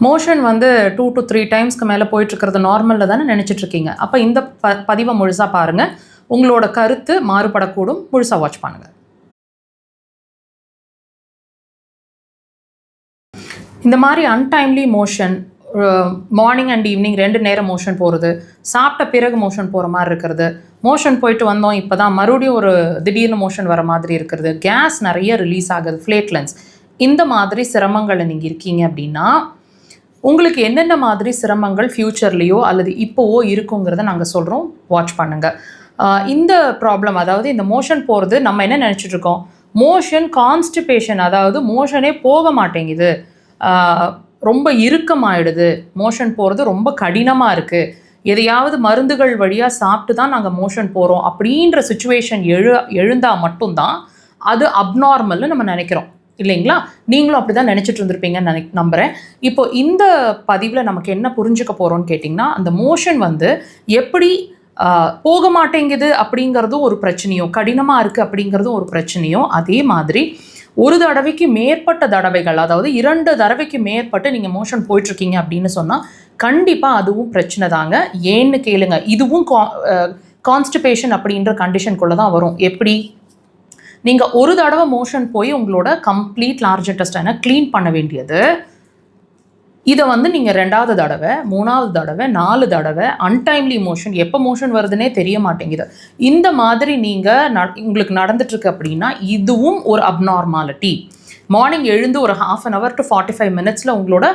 Motion வந்து 2 to 3 டைம்ஸ்க்கு மேலே போயிட்டுருக்கிறது நார்மலில் தானே நினச்சிட்ருக்கீங்க. அப்போ இந்த பதிவை முழுசாக பாருங்கள். உங்களோட கருத்து மாறுபடக்கூடும். முழுசாக வாட்ச் பண்ணுங்கள். இந்த மாதிரி untimely motion, morning and evening 2 நேரம் மோஷன் போகிறது, சாப்பிட்ட பிறகு மோஷன் போகிற மாதிரி இருக்கிறது, மோஷன் போயிட்டு வந்தோம் இப்போ தான் மறுபடியும் ஒரு திடீர்னு மோஷன் வர மாதிரி இருக்கிறது, கேஸ் நிறைய ரிலீஸ் ஆகுது, ஃப்ளேட்லன்ஸ், இந்த மாதிரி சிரமங்களில் நீங்கள் இருக்கீங்க அப்படின்னா உங்களுக்கு என்னென்ன மாதிரி சிரமங்கள் ஃப்யூச்சர்லேயோ அல்லது இப்போவோ இருக்குங்கிறத நாங்கள் சொல்கிறோம். வாட்ச் பண்ணுங்கள். இந்த ப்ராப்ளம், அதாவது இந்த மோஷன் போகிறது, நம்ம என்ன நினச்சிட்ருக்கோம், மோஷன் கான்ஸ்டிபேஷன், அதாவது மோஷனே போக மாட்டேங்குது, ரொம்ப இறுக்கமாயிடுது, மோஷன் போகிறது ரொம்ப கடினமாக இருக்குது, எதையாவது மருந்துகள் வழியாக சாப்பிட்டு தான் நாங்கள் மோஷன் போகிறோம் அப்படின்ற சுச்சுவேஷன் எழுந்தால் மட்டும்தான் அது அப்நார்மல்னு நம்ம நினைக்கிறோம் இல்லைங்களா? நீங்களும் அப்படி தான் நினச்சிட்டு இருந்திருப்பீங்கன்னு நம்புகிறேன். இப்போ இந்த பதிவில் நமக்கு என்ன புரிஞ்சுக்க போகிறோன்னு கேட்டிங்கன்னா, அந்த மோஷன் வந்து எப்படி போக மாட்டேங்குது அப்படிங்கிறதும் ஒரு பிரச்சனையோ, கடினமாக இருக்குது அப்படிங்கிறதும் ஒரு பிரச்சனையோ, அதே மாதிரி ஒரு தடவைக்கு மேற்பட்ட தடவைகள், அதாவது 2 தடவைக்கு மேற்பட்டு நீங்கள் மோஷன் போயிட்டுருக்கீங்க அப்படின்னு சொன்னால் கண்டிப்பாக அதுவும் பிரச்சனை தாங்க. ஏன்னு கேளுங்க, இதுவும் கான்ஸ்டிபேஷன் அப்படின்ற கண்டிஷனுக்குள்ளே தான் வரும். எப்படி? நீங்கள் ஒரு தடவை மோஷன் போய் உங்களோட கம்ப்ளீட் லார்ஜ் இன்டெஸ்டைனை க்ளீன் பண்ண வேண்டியது, இதை வந்து நீங்கள் 2வது தடவை, 3வது தடவை, 4 தடவை அன்டைம்லி மோஷன், எப்போ மோஷன் வருதுன்னே தெரிய மாட்டேங்குது, இந்த மாதிரி நீங்கள் உங்களுக்கு நடந்துட்டுருக்கு அப்படின்னா இதுவும் ஒரு அப்நார்மாலிட்டி. மார்னிங் எழுந்து ஒரு 1/2 hour to 45 minutes உங்களோட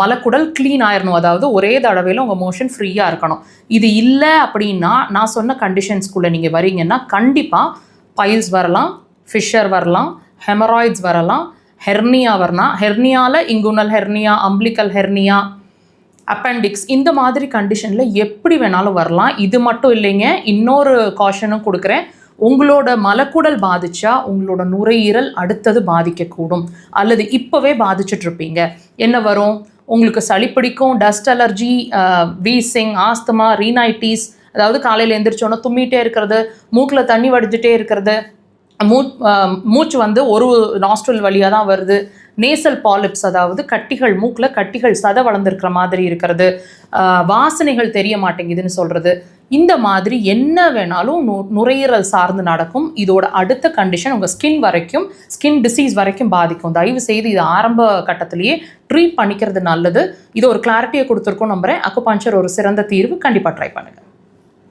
மலக்குடல் க்ளீன் ஆயிடணும். அதாவது ஒரே தடவையில் உங்கள் மோஷன் ஃப்ரீயாக இருக்கணும். இது இல்லை அப்படின்னா நான் சொன்ன கண்டிஷன்ஸ்குள்ளே நீங்கள் வரீங்கன்னா கண்டிப்பாக பைல்ஸ் வரலாம், ஃபிஷர் வரலாம், ஹெமராய்ட்ஸ் வரலாம், ஹெர்னியா வரலாம், ஹெர்னியாவில் inguinal hernia, umbilical hernia, appendix, இந்த மாதிரி கண்டிஷனில் எப்படி வேணாலும் வரலாம். இது மட்டும் இல்லைங்க, இன்னொரு காஷனும் கொடுக்குறேன். உங்களோட மலக்குடல் பாதிச்சா உங்களோட நுரையீரல் அடுத்தது பாதிக்கக்கூடும், அல்லது இப்போவே பாதிச்சுட்ருப்பீங்க. என்ன வரும்? உங்களுக்கு சளி பிடிக்கும், டஸ்ட் அலர்ஜி, வீசிங், ஆஸ்துமா, ரீனைட்டிஸ், அதாவது காலையில் எந்திரிச்சோன்னா தும்மிகிட்டே இருக்கிறது, மூக்கில் தண்ணி வடிஞ்சிட்டே இருக்கிறது, மூச்சு வந்து ஒரு நாஸ்ட்ரல் வழியாக தான் வருது, நேசல் பாலிப்ஸ், அதாவது கட்டிகள், மூக்கில் கட்டிகள் சதை வளர்ந்துருக்கிற மாதிரி இருக்கிறது, வாசனைகள் தெரிய மாட்டேங்குதுன்னு சொல்கிறது, இந்த மாதிரி என்ன வேணாலும் நுரையீரல் சார்ந்து நடக்கும். இதோட அடுத்த கண்டிஷன் உங்கள் ஸ்கின் டிசீஸ் வரைக்கும் பாதிக்கும். தயவு செய்து இது ஆரம்ப கட்டத்திலேயே ட்ரீட் பண்ணிக்கிறது நல்லது. இது ஒரு கிளாரிட்டியை கொடுத்துருக்கோம் நம்புகிறேன். அக்குபஞ்சர் ஒரு சிறந்த தீர்வு. கண்டிப்பாக ட்ரை பண்ணுங்கள்.